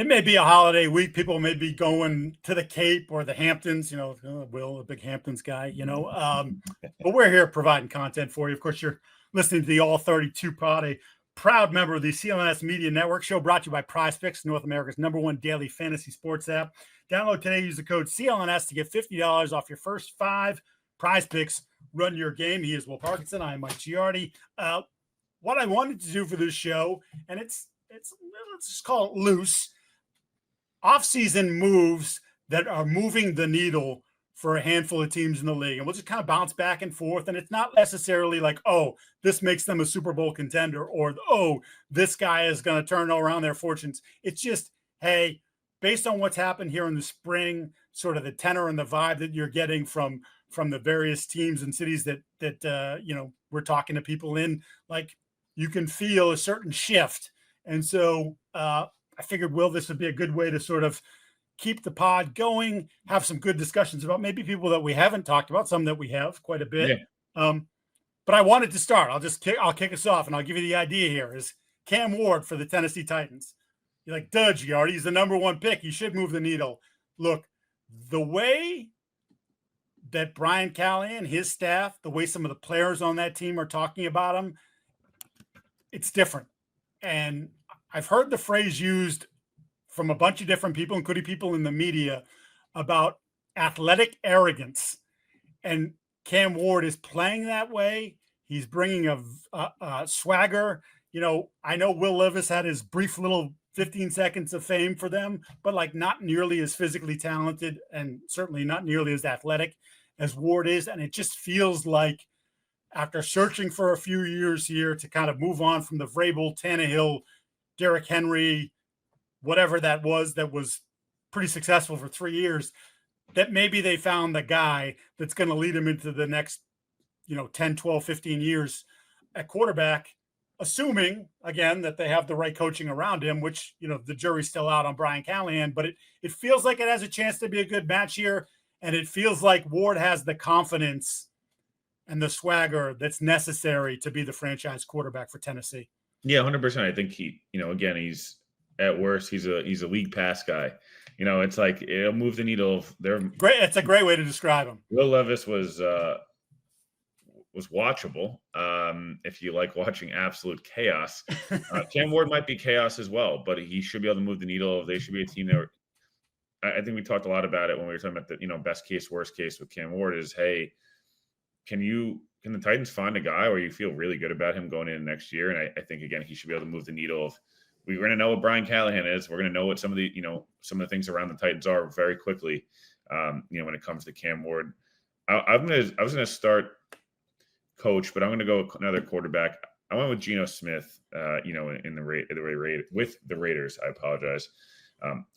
It may be a holiday week. People may be going to the Cape or the Hamptons, Will, a big Hamptons guy, but we're here providing content for you. Of course, you're listening to the All 32 Pod, a proud member of the CLNS Media Network. Show brought to you by Prizepicks, North America's #1 daily fantasy sports app. Download today, use the code CLNS to get $50 off your first 5 Prizepicks. Run your game. He is Will Parkinson. I am Mike Giardi. What I wanted to do for this show, and it's let's just call it loose, offseason moves that are moving the needle for a handful of teams in the league. And we'll just kind of bounce back and forth. And it's not necessarily like, oh, this makes them a Super Bowl contender, or, oh, this guy is going to turn around their fortunes. It's just, hey, based on what's happened here in the spring, sort of the tenor and the vibe that you're getting from the various teams and cities that we're talking to people in, like, you can feel a certain shift. And so I figured, Will, this would be a good way to sort of keep the pod going, have some good discussions about maybe people that we haven't talked about, some that we have quite a bit. Yeah. But I wanted to start. I'll kick us off, and I'll give you the idea here is Cam Ward for the Tennessee Titans. You're like, duh, Giardi, he's the #1 pick. He should move the needle. Look, the way that Brian Callahan, his staff, the way some of the players on that team are talking about him, it's different. And I've heard the phrase used from a bunch of different people, including people in the media, about athletic arrogance. And Cam Ward is playing that way. He's bringing a swagger. I know Will Levis had his brief little 15 seconds of fame for them, but like not nearly as physically talented and certainly not nearly as athletic as Ward is. And it just feels like after searching for a few years here to kind of move on from the Vrabel, Tannehill, Derrick Henry, whatever that was pretty successful for 3 years, that maybe they found the guy that's going to lead them into the next, 10, 12, 15 years at quarterback, assuming, again, that they have the right coaching around him, which, the jury's still out on Brian Callahan. But it feels like it has a chance to be a good match here, and it feels like Ward has the confidence and the swagger that's necessary to be the franchise quarterback for Tennessee. Yeah, 100%. I think he, again, he's at worst, he's a league pass guy. It's like it'll move the needle. Great. It's a great way to describe him. Will Levis was watchable. If you like watching absolute chaos, Cam Ward might be chaos as well, but he should be able to move the needle. They should be a team that I think we talked a lot about it when we were talking about the, best case, worst case with Cam Ward is, hey, can the Titans find a guy where you feel really good about him going in next year? And I think, again, he should be able to move the needle of, we're going to know what Brian Callahan is. We're going to know what some of the things around the Titans are very quickly. When it comes to Cam Ward, I was going to start coach, but I'm going to go another quarterback. I went with Geno Smith, in the with the Raiders. I apologize.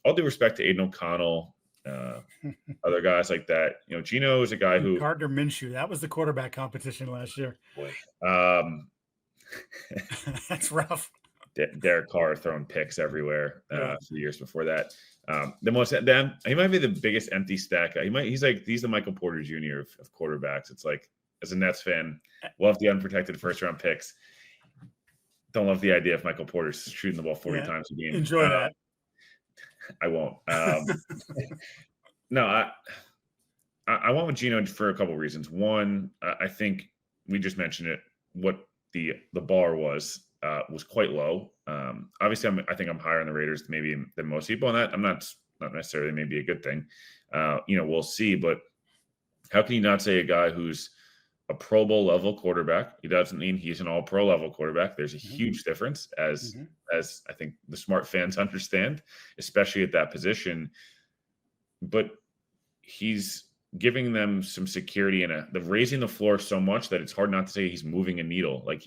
All due respect to Aiden O'Connell, other guys like that. Geno is a guy who Gardner Minshew. That was the quarterback competition last year. Boy, that's rough. Derek Carr throwing picks everywhere for the years before that. He might be the biggest empty stack guy. He's the Michael Porter Jr. of quarterbacks. It's like, as a Nets fan, love the unprotected first round picks. Don't love the idea of Michael Porter shooting the ball 40 times a game. Enjoy that. I won't. No, I went with Geno for a couple of reasons. One, I think we just mentioned it. What the bar was quite low. Obviously, I think I'm higher on the Raiders maybe than most people, and that I'm not necessarily maybe a good thing. We'll see. But how can you not say a guy who's a Pro Bowl level quarterback? He doesn't mean he's an all-pro level quarterback. There's a huge difference, as I think the smart fans understand, especially at that position. But he's giving them some security and raising the floor so much that it's hard not to say he's moving a needle. Like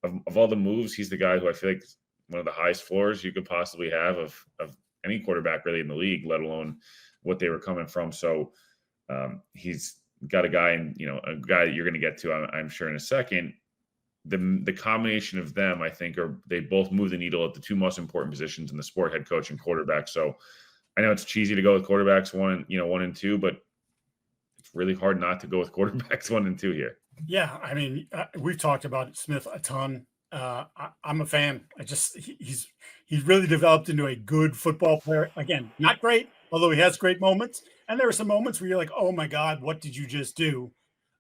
of all the moves, he's the guy who I feel like one of the highest floors you could possibly have of any quarterback really in the league, let alone what they were coming from. So he's got a guy, a guy that you're going to get to, I'm sure, in a second. The combination of them, I think, they both move the needle at the two most important positions in the sport, head coach and quarterback. So I know it's cheesy to go with quarterbacks 1 and 2, but it's really hard not to go with quarterbacks 1 and 2 here. Yeah, I mean, we've talked about Smith a ton I'm a fan. He's really developed into a good football player. Again, not great, although he has great moments. And there are some moments where you're like, "Oh my God, what did you just do?"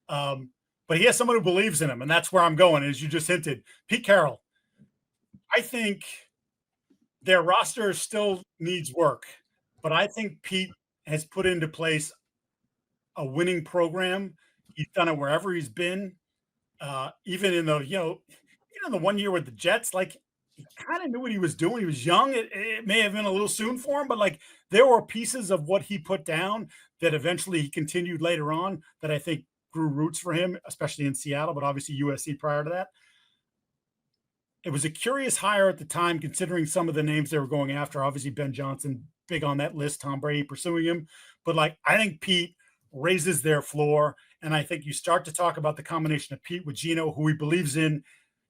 But he has someone who believes in him, and that's where I'm going. As you just hinted, Pete Carroll. I think their roster still needs work, but I think Pete has put into place a winning program. He's done it wherever he's been. Even in the the 1 year with the Jets, like he kind of knew what he was doing. He was young. It may have been a little soon for him, but like there were pieces of what he put down that eventually he continued later on that I think grew roots for him, especially in Seattle, but obviously USC prior to that. It was a curious hire at the time, considering some of the names they were going after. Obviously, Ben Johnson, big on that list, Tom Brady pursuing him. But like, I think Pete raises their floor. And I think you start to talk about the combination of Pete with Geno, who he believes in.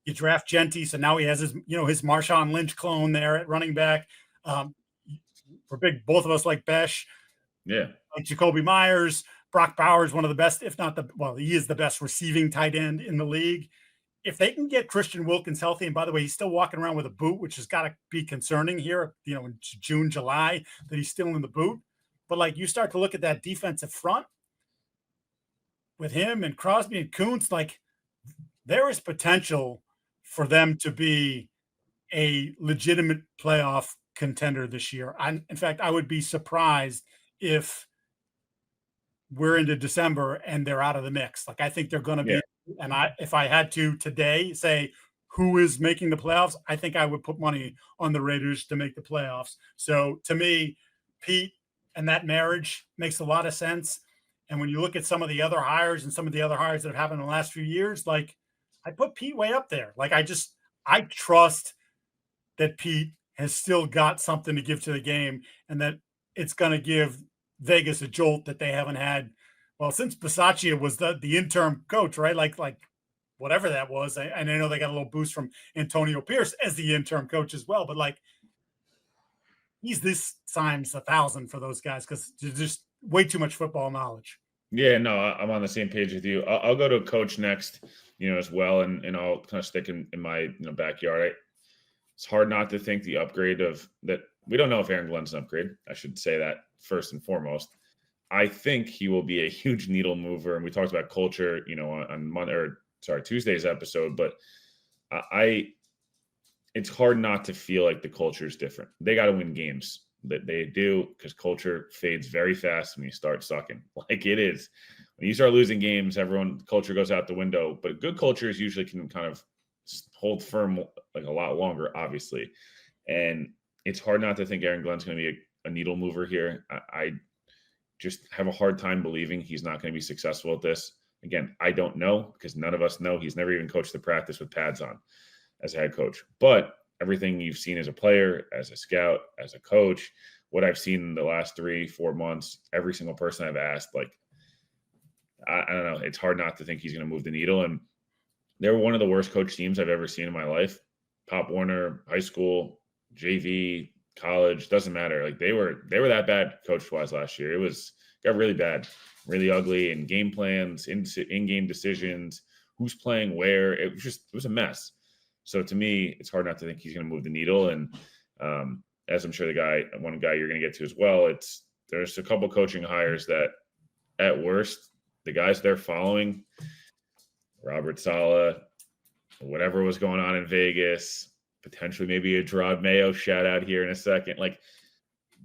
You draft Genty, so now he has his Marshawn Lynch clone there at running back. Um, we're big, both of us like Besh. Yeah. Like Jacoby Myers. Brock Bowers, one of the best, if not he is the best receiving tight end in the league. If they can get Christian Wilkins healthy, and by the way, he's still walking around with a boot, which has got to be concerning here, in June, July, that he's still in the boot. But like you start to look at that defensive front with him and Crosby and Kuntz, like there is potential for them to be a legitimate playoff contender this year. In fact, I would be surprised if we're into December and they're out of the mix. Like I think they're going to be, and if I had to today say who is making the playoffs, I think I would put money on the Raiders to make the playoffs. So to me, Pete and that marriage makes a lot of sense. And when you look at some of the other hires and some of the other hires that have happened in the last few years, like I put Pete way up there. Like I trust that Pete has still got something to give to the game and that it's going to give Vegas a jolt that they haven't had. Well, since Bisaccia was the interim coach, right? Like whatever that was. And I know they got a little boost from Antonio Pierce as the interim coach as well. But like he's this times 1,000 for those guys because there's just way too much football knowledge. Yeah, no, I'm on the same page with you. I'll go to a coach next, as well, and I'll kind of stick in my backyard. It's hard not to think the upgrade of that. We don't know if Aaron Glenn's an upgrade. I should say that first and foremost. I think he will be a huge needle mover, and we talked about culture, on Tuesday's episode. But it's hard not to feel like the culture is different. They got to win games. That they do, because culture fades very fast when you start sucking. Like it is. When you start losing games, culture goes out the window. But good cultures usually can kind of hold firm like a lot longer, obviously. And it's hard not to think Aaron Glenn's going to be a needle mover here. I just have a hard time believing he's not going to be successful at this. Again, I don't know because none of us know. He's never even coached the practice with pads on as a head coach. But everything you've seen as a player, as a scout, as a coach, what I've seen in the last 3-4 months, every single person I've asked, like, I don't know. It's hard not to think he's going to move the needle. And they were one of the worst coach teams I've ever seen in my life. Pop Warner, high school, JV, college, doesn't matter. Like they were that bad coach-wise last year. Got really bad, really ugly in game plans, in-game decisions, who's playing where. It was a mess. So to me, it's hard not to think he's going to move the needle. And as I'm sure one guy you're going to get to as well, there's a couple coaching hires that at worst, the guys they're following, Robert Saleh, whatever was going on in Vegas, potentially maybe a Gerard Mayo shout out here in a second. Like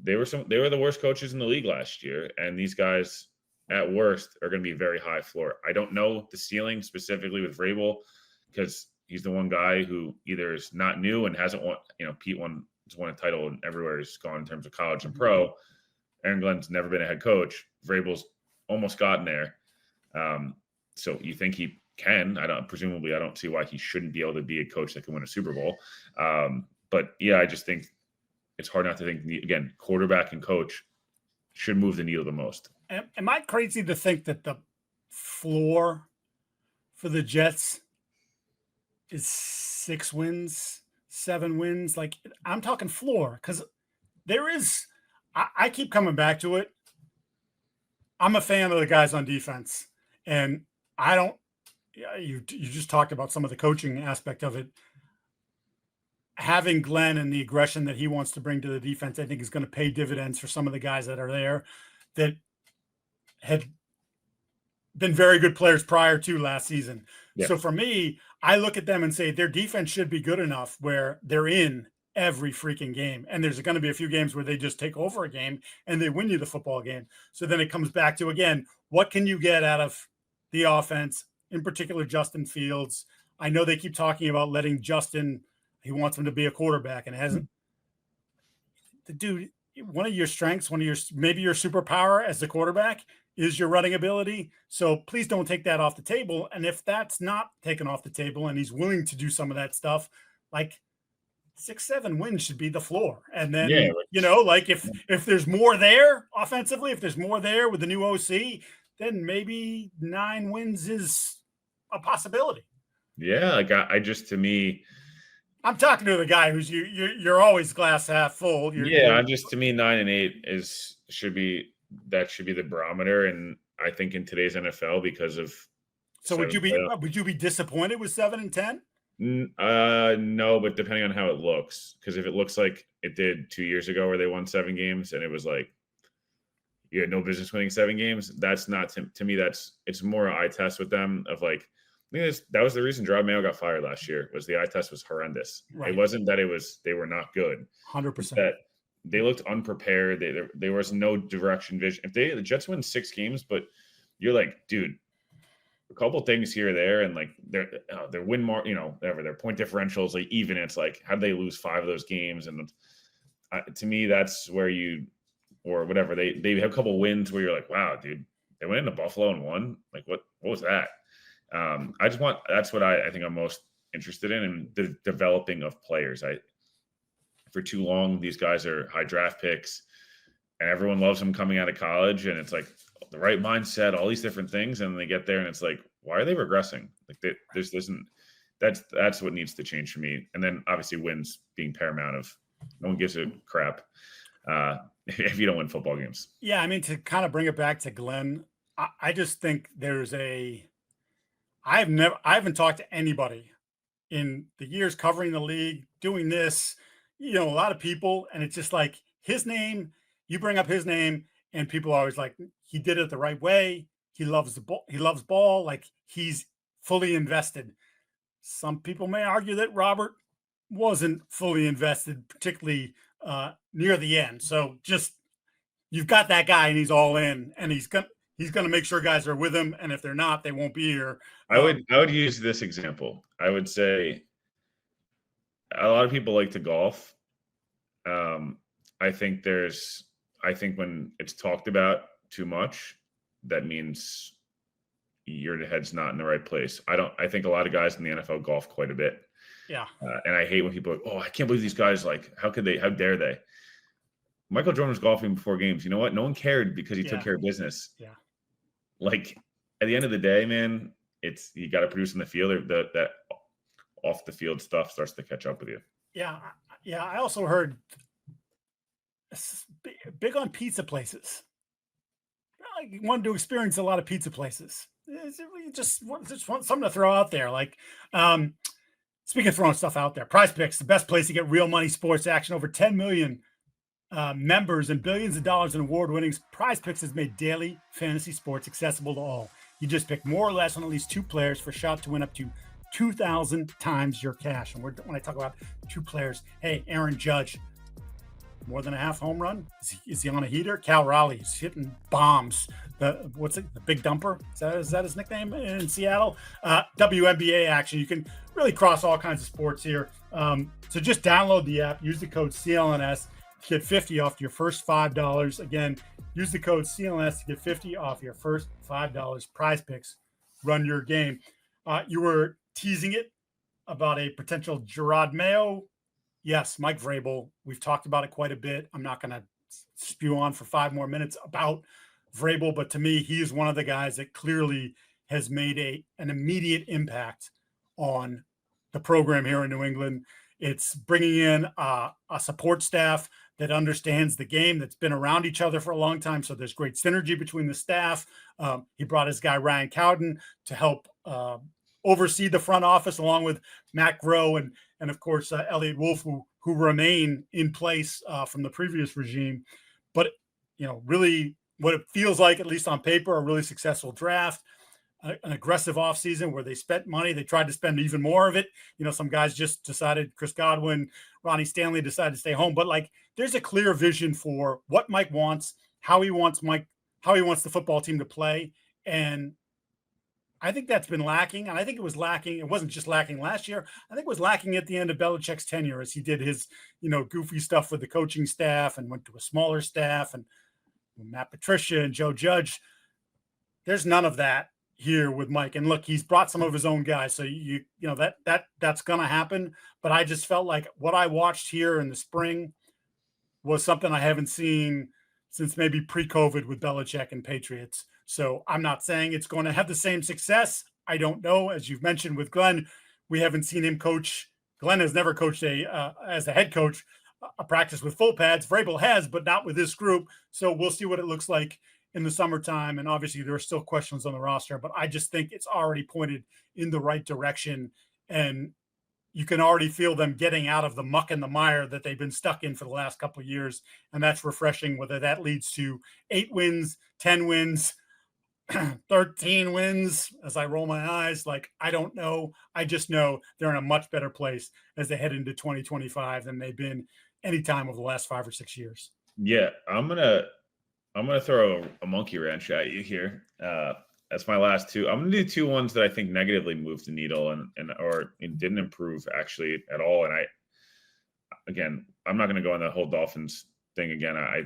they were the worst coaches in the league last year. And these guys at worst are going to be very high floor. I don't know the ceiling specifically with Vrabel because he's the one guy who either is not new and hasn't won. Pete has won a title and everywhere he's gone in terms of college and pro. Aaron Glenn's never been a head coach. Vrabel's almost gotten there. So you think he can? I don't see why he shouldn't be able to be a coach that can win a Super Bowl. But yeah, I just think it's hard not to think again, quarterback and coach should move the needle the most. Am I crazy to think that the floor for the Jets is 6 wins, 7 wins? Like I'm talking floor because there is. I keep coming back to it. I'm a fan of the guys on defense, and I don't. You just talked about some of the coaching aspect of it. having Glenn and the aggression that he wants to bring to the defense, I think is going to pay dividends for some of the guys that are there that had been very good players prior to last season. Yeah. So for me, I look at them and say their defense should be good enough where they're in every freaking game. And there's going to be a few games where they just take over a game and they win you the football game. So then it comes back to, again, what can you get out of the offense, in particular Justin Fields? I know they keep talking about letting Justin, he wants him to be a quarterback, and it hasn't. The dude, one of your strengths, maybe your superpower as the quarterback is your running ability. So please don't take that off the table. And if that's not taken off the table and he's willing to do some of that stuff, like 6-7 wins should be the floor. And then, if there's more there offensively, if there's more there with the new OC, then maybe 9 wins is a possibility. Yeah. Like I just, to me, I'm talking to the guy who's you're always glass half full. I'm just, to me, 9-8 should be the barometer. And I think in today's NFL, because of, so would you be disappointed with 7-10? No, but depending on how it looks, because if it looks like it did 2 years ago where they won 7 games and it was like you had no business winning 7 games, that's not to me. It's more an eye test with them of like, I think that was the reason Gerard Mayo got fired last year, was the eye test was horrendous. Right. It wasn't that they were not good. 100%. That they looked unprepared. There was no direction, vision. If the Jets win 6 games, but you're like, dude, a couple things here or there, and like their win mark, whatever, their point differentials like even. It's like, how did they lose 5 of those games? And to me, that's where or whatever, they have a couple wins where you're like, wow, dude, they went into Buffalo and won. Like, what was that? That's what I think I'm most interested in the developing of players. For too long, these guys are high draft picks and everyone loves them coming out of college, and it's like the right mindset, all these different things. And they get there and it's like, why are they regressing? Like that's what needs to change for me. And then obviously wins being paramount. Of no one gives a crap if you don't win football games. Yeah. I mean, to kind of bring it back to Glenn, I just think I haven't talked to anybody in the years covering the league, doing this, a lot of people. And it's just like his name, you bring up his name and people are always like, he did it the right way. He loves the ball. He loves ball. Like, he's fully invested. Some people may argue that Robert wasn't fully invested, particularly near the end. So just, you've got that guy and he's all in, and he's going to make sure guys are with him. And if they're not, they won't be here. I would use this example. I would say a lot of people like to golf. I think when it's talked about too much, that means your head's not in the right place. I think a lot of guys in the NFL golf quite a bit. Yeah. And I hate when people are like, oh, I can't believe these guys, like, how dare they? Michael Jordan was golfing before games. You know what? No one cared because he took care of business. Yeah. Like, at the end of the day, man, you got to produce in the field. That off the field stuff starts to catch up with you. Yeah. Yeah. I also heard big on pizza places. I wanted to experience a lot of pizza places. Just want something to throw out there. Like, speaking of throwing stuff out there, Prizepicks, the best place to get real money sports action. Over 10 million members and billions of dollars in award winnings. Prizepicks has made daily fantasy sports accessible to all. You just pick more or less on at least 2 players for a shot to win up to 2,000 times your cash. And when I talk about 2 players, hey, Aaron Judge, more than a half home run? Is he on a heater? Cal Raleigh is hitting bombs. The big dumper? Is that his nickname in Seattle? WNBA action. You can really cross all kinds of sports here. So just download the app. Use the code CLNS to get 50 off your first $5. Again, use the code CLNS to get 50 off your first $5. Prizepicks. Run your game. You were teasing it about a potential Gerard Mayo. Yes, Mike Vrabel. We've talked about it quite a bit. I'm not going to spew on for 5 more minutes about Vrabel, but to me, he is one of the guys that clearly has made an immediate impact on the program here in New England. It's bringing in a support staff that understands the game, that's been around each other for a long time. So there's great synergy between the staff. He brought his guy Ryan Cowden to help oversee the front office along with Matt Groh and of course, Elliot Wolf, who remain in place from the previous regime. But, really what it feels like, at least on paper, a really successful draft, an aggressive offseason where they spent money. They tried to spend even more of it. Some guys just decided, Chris Godwin, Ronnie Stanley decided to stay home. But there's a clear vision for what Mike wants, how he wants the football team to play. And I think that's been lacking. And I think it was lacking. It wasn't just lacking last year. I think it was lacking at the end of Belichick's tenure as he did his, goofy stuff with the coaching staff and went to a smaller staff and Matt Patricia and Joe Judge. There's none of that here with Mike. And look, he's brought some of his own guys. So that's going to happen. But I just felt like what I watched here in the spring was something I haven't seen since maybe pre-COVID with Belichick and Patriots. So I'm not saying it's going to have the same success. I don't know. As you've mentioned with Glenn, we haven't seen him coach. Glenn has never coached as a head coach, a practice with full pads. Vrabel has, but not with this group. So we'll see what it looks like in the summertime. And obviously there are still questions on the roster, but I just think it's already pointed in the right direction. And you can already feel them getting out of the muck and the mire that they've been stuck in for the last couple of years. And that's refreshing, whether that leads to 8 wins, 10 wins, 13 wins, as I roll my eyes. I don't know. I just know they're in a much better place as they head into 2025 than they've been any time over the last 5 or 6 years. Yeah, I'm gonna throw a monkey wrench at you here. That's my last two. I'm gonna do 2 ones that I think negatively moved the needle or didn't improve actually at all. And I'm not gonna go on the whole Dolphins thing again. I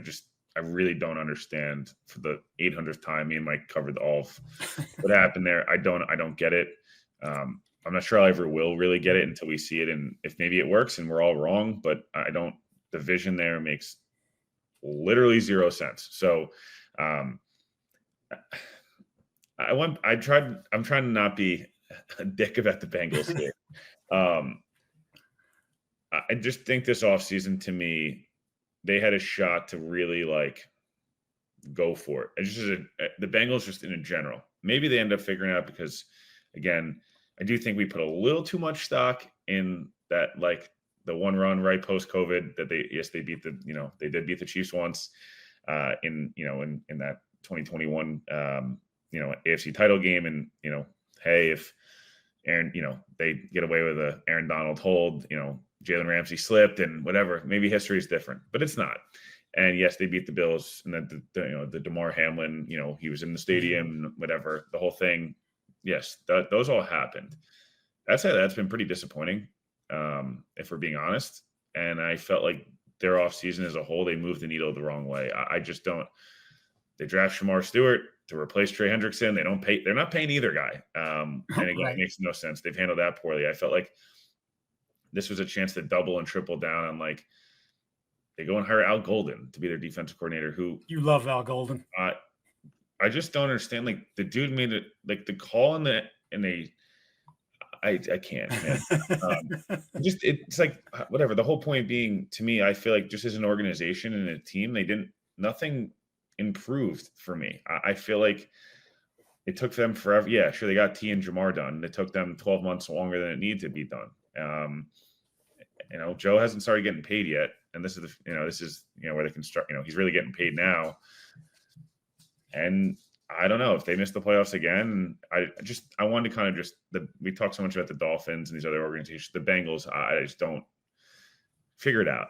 really don't understand for the 800th time. Me and Mike covered all of what happened there. I don't get it. I'm not sure I ever will really get it until we see it. And if maybe it works and we're all wrong, but the vision there makes literally 0 sense. So, I'm trying to not be a dick about the Bengals here. I just think this offseason, to me, they had a shot to really go for it. The Bengals just in general. Maybe they end up figuring it out because, again, I do think we put a little too much stock in that, the one run right post COVID that they beat they did beat the Chiefs once in that 2021 AFC title game. And hey, if Aaron, they get away with a Aaron Donald hold, Jalen Ramsey slipped and whatever, maybe history is different, but it's not. And yes, they beat the Bills, and then the DeMar Hamlin, he was in the stadium, whatever, the whole thing. Yes, those all happened. That's been pretty disappointing, if we're being honest. And I felt like their offseason as a whole, they moved the needle the wrong way. I just don't. They draft Shamar Stewart to replace Trey Hendrickson. They're not paying either guy. And again, Right. It makes no sense. They've handled that poorly. I felt like this was a chance to double and triple down on they go and hire Al Golden to be their defensive coordinator. Who You love Al Golden. I just don't understand. The dude made it the call I can't, man. It's whatever. The whole point being, to me, I feel like just as an organization and a team, nothing improved for me. I feel like it took them forever. Yeah, sure, they got T and Jamar done. It took them 12 months longer than it needed to be done. Joe hasn't started getting paid yet, and this is where they can start. He's really getting paid now, and I don't know if they miss the playoffs again. I wanted to kind of we talk so much about the Dolphins and these other organizations. The Bengals, I just don't figure it out.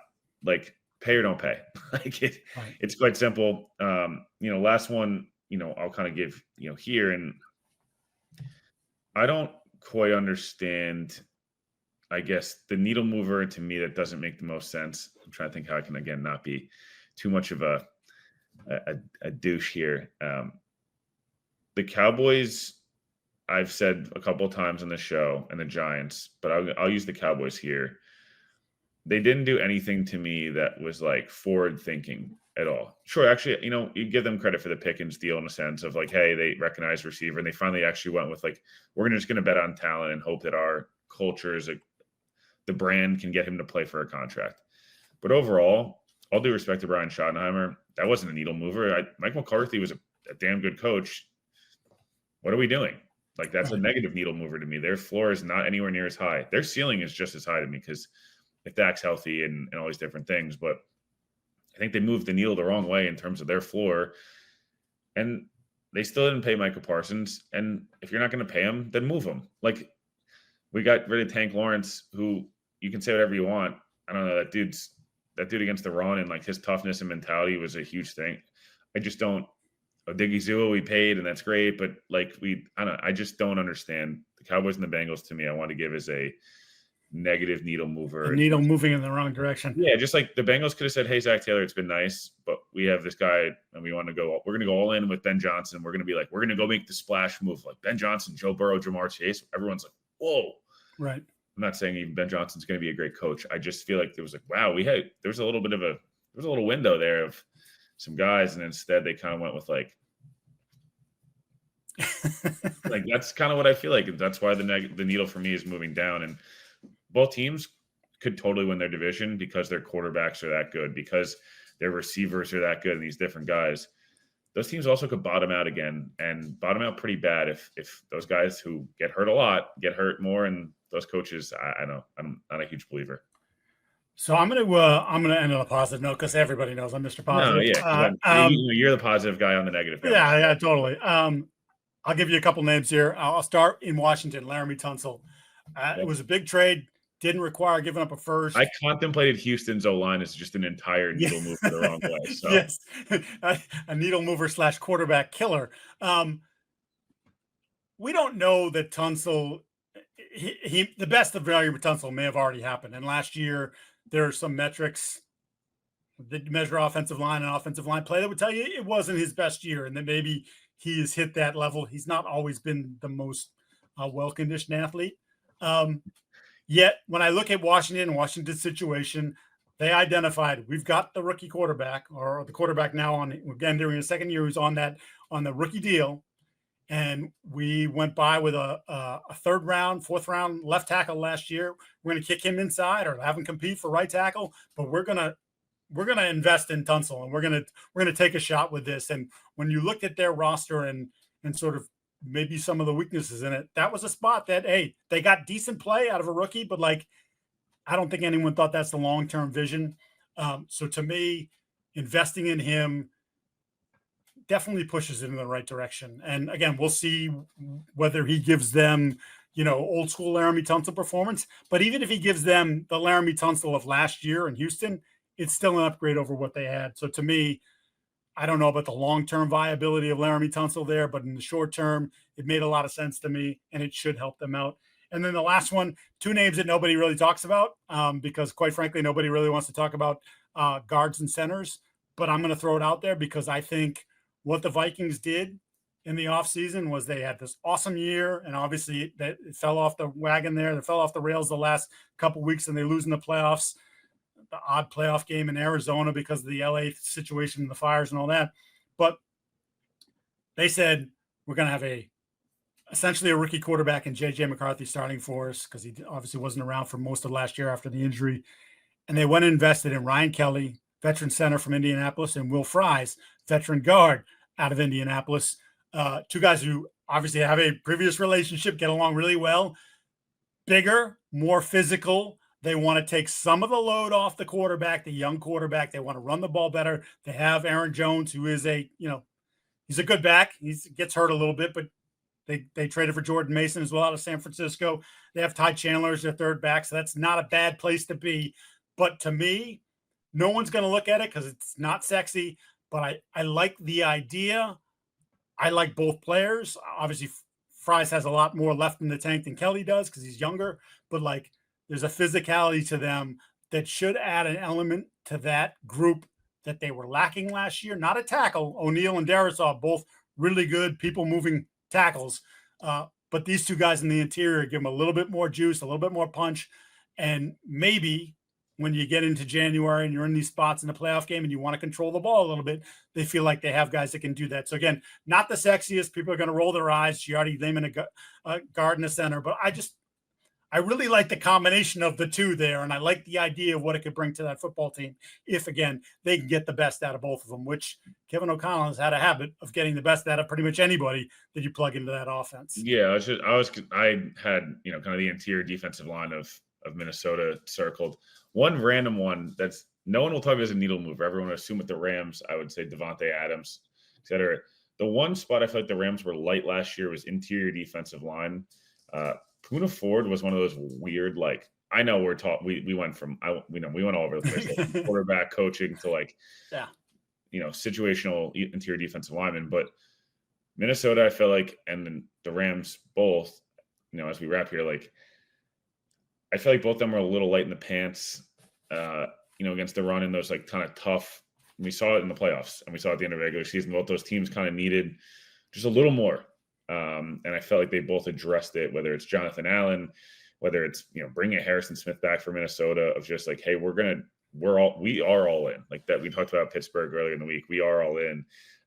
Pay or don't pay. It's quite simple. Last one, I'll kind of give, here, and I don't quite understand, I guess, the needle mover to me that doesn't make the most sense. I'm trying to think how I can, again, not be too much of a douche here. The Cowboys, I've said a couple of times on the show, and the Giants, but I'll use the Cowboys here. They didn't do anything to me that was forward thinking at all. Sure, actually, you give them credit for the Pickens deal in a sense of hey, they recognize receiver, and they finally actually went with we're just going to bet on talent and hope that our culture is the brand can get him to play for a contract. But overall, all due respect to Brian Schottenheimer, that wasn't a needle mover. Mike McCarthy was a damn good coach. What are we doing? Like, that's a negative needle mover to me. Their floor is not anywhere near as high. Their ceiling is just as high to me because if Dak's healthy and all these different things, but I think they moved the needle the wrong way in terms of their floor. And they still didn't pay Micah Parsons. And if you're not going to pay him, then move him. Like, we got rid of Tank Lawrence, who you can say whatever you want. I don't know. That dude against the run and like his toughness and mentality was a huge thing. I just don't. Diggy Zua we paid, and that's great, but like I just don't understand the Cowboys and the Bengals. To me, I want to give as a negative needle mover. A needle moving in the wrong direction. Yeah, just like the Bengals could have said, "Hey, Zach Taylor, it's been nice, but we have this guy, and we want to go. We're going to go all in with Ben Johnson. We're going to be like, we're going to go make the splash move, like Ben Johnson, Joe Burrow, Jamar Chase. Everyone's like, whoa, right." I'm not saying even Ben Johnson's going to be a great coach. I just feel like there was like, wow, there was a little window there of some guys, and instead they kind of went with like that's kind of what I feel like. That's why the needle for me is moving down. And both teams could totally win their division because their quarterbacks are that good, because their receivers are that good, and these different guys. Those teams also could bottom out again, and bottom out pretty bad if those guys who get hurt a lot get hurt more, and those coaches, I know, I'm not a huge believer. So I'm gonna end on a positive note because everybody knows I'm Mr. Positive. No, yeah, you're the positive guy on the negative guy. Yeah, totally. I'll give you a couple names here. I'll start in Washington. Laremy Tunsil. It was a big trade. Didn't require giving up a first. I contemplated Houston's O-line as just an entire needle mover the wrong way. So. Yes, a needle mover / quarterback killer. We don't know that Tunsil. The best of Laremy Tunsil may have already happened. And last year, there are some metrics that measure offensive line and offensive line play that would tell you it wasn't his best year, and that maybe he has hit that level. He's not always been the most well-conditioned athlete. Yet, when I look at Washington's situation, they identified we've got the rookie quarterback, or the quarterback now again during his second year, who's on the rookie deal. And we went by with a third round, fourth round left tackle last year. We're going to kick him inside or have him compete for right tackle, but we're going to invest in Tunsil, and we're going to take a shot with this. And when you looked at their roster and sort of maybe some of the weaknesses in it, that was a spot that, hey, they got decent play out of a rookie, but like, I don't think anyone thought that's the long-term vision. So to me, investing in him definitely pushes it in the right direction. And again, we'll see whether he gives them, old school Laremy Tunsil performance. But even if he gives them the Laremy Tunsil of last year in Houston, it's still an upgrade over what they had. So to me, I don't know about the long-term viability of Laremy Tunsil there, but in the short term, it made a lot of sense to me, and it should help them out. And then the last one, two names that nobody really talks about, because quite frankly, nobody really wants to talk about guards and centers. But I'm going to throw it out there because I think what the Vikings did in the offseason was they had this awesome year, and obviously it fell off the wagon there. They fell off the rails the last couple of weeks, and they lose in the playoffs, the odd playoff game in Arizona because of the LA situation and the fires and all that. But they said, we're going to have essentially a rookie quarterback in J.J. McCarthy starting for us because he obviously wasn't around for most of last year after the injury. And they went and invested in Ryan Kelly, veteran center from Indianapolis, and Will Fries, veteran guard out of Indianapolis. Two guys who obviously have a previous relationship, get along really well, bigger, more physical. They want to take some of the load off the quarterback, the young quarterback. They want to run the ball better. They have Aaron Jones, who is he's a good back. He gets hurt a little bit, but they traded for Jordan Mason as well out of San Francisco. They have Ty Chandler as their third back, so that's not a bad place to be. But to me, no one's going to look at it because it's not sexy, but I like the idea. I like both players. Obviously, Fries has a lot more left in the tank than Kelly does because he's younger, but like there's a physicality to them that should add an element to that group that they were lacking last year. Not a tackle. O'Neal and Darisaw, both really good people-moving tackles, but these two guys in the interior give them a little bit more juice, a little bit more punch, and maybe when you get into January and you're in these spots in the playoff game and you want to control the ball a little bit, they feel like they have guys that can do that. So again, not the sexiest. People are going to roll their eyes. Giardi, Lehman, a guard in the center, but I really like the combination of the two there, and I like the idea of what it could bring to that football team if, again, they can get the best out of both of them, which Kevin O'Connell has had a habit of getting the best out of pretty much anybody that you plug into that offense. Yeah, I had, you know, kind of the interior defensive line of Minnesota circled. One random one that's no one will talk about as a needle mover. Everyone will assume with the Rams, I would say Devontae Adams, et cetera. The one spot I feel like the Rams were light last year was interior defensive line. Puna Ford was one of those weird, like, I know we're taught we went from we went all over the place, like quarterback coaching to like, yeah, you know, situational interior defensive lineman. But Minnesota, I feel like, and then the Rams both, you know, as we wrap here, like, I feel like both of them are a little light in the pants, you know, against the run in those like kind of tough. We saw it in the playoffs and we saw it at the end of the regular season. Both those teams kind of needed just a little more. And I felt like they both addressed it, whether it's Jonathan Allen, whether it's, you know, bringing Harrison Smith back for Minnesota, of just like, hey, we are all in, like that. We talked about Pittsburgh earlier in the week. We are all in.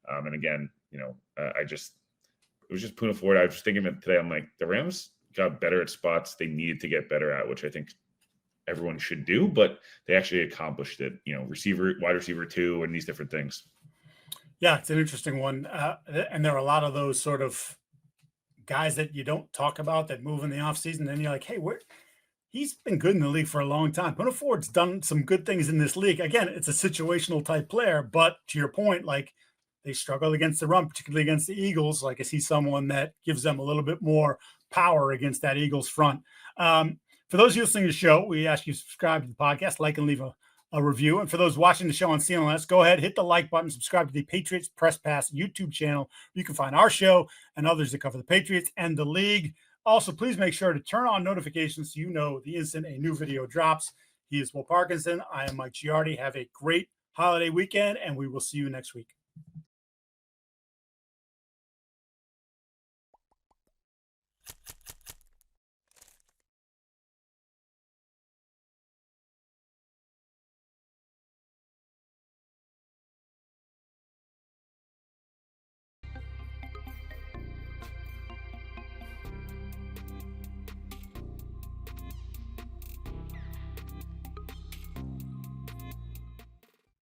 And again, you know, it was just Puna Ford. I was just thinking of it today. I'm like, the Rams got better at spots they needed to get better at, which I think everyone should do, but they actually accomplished it, you know, wide receiver 2 and these different things. Yeah, it's an interesting one. And there are a lot of those sort of guys that you don't talk about that move in the offseason. Then you're like, hey, he's been good in the league for a long time. Puna Ford's done some good things in this league. Again, it's a situational type player, but to your point, like, they struggle against the run, particularly against the Eagles. Like, I see someone that gives them a little bit more power against that Eagles front. For those of you listening to the show, we ask you to subscribe to the podcast, like and leave a review. And for those watching the show on CLNS, go ahead, hit the like button, subscribe to the Patriots Press Pass YouTube channel. You can find our show and others that cover the Patriots and the league. Also, please make sure to turn on notifications so you know the instant a new video drops. He is Will Parkinson. I am Mike Giardi. Have a great holiday weekend, and we will see you next week.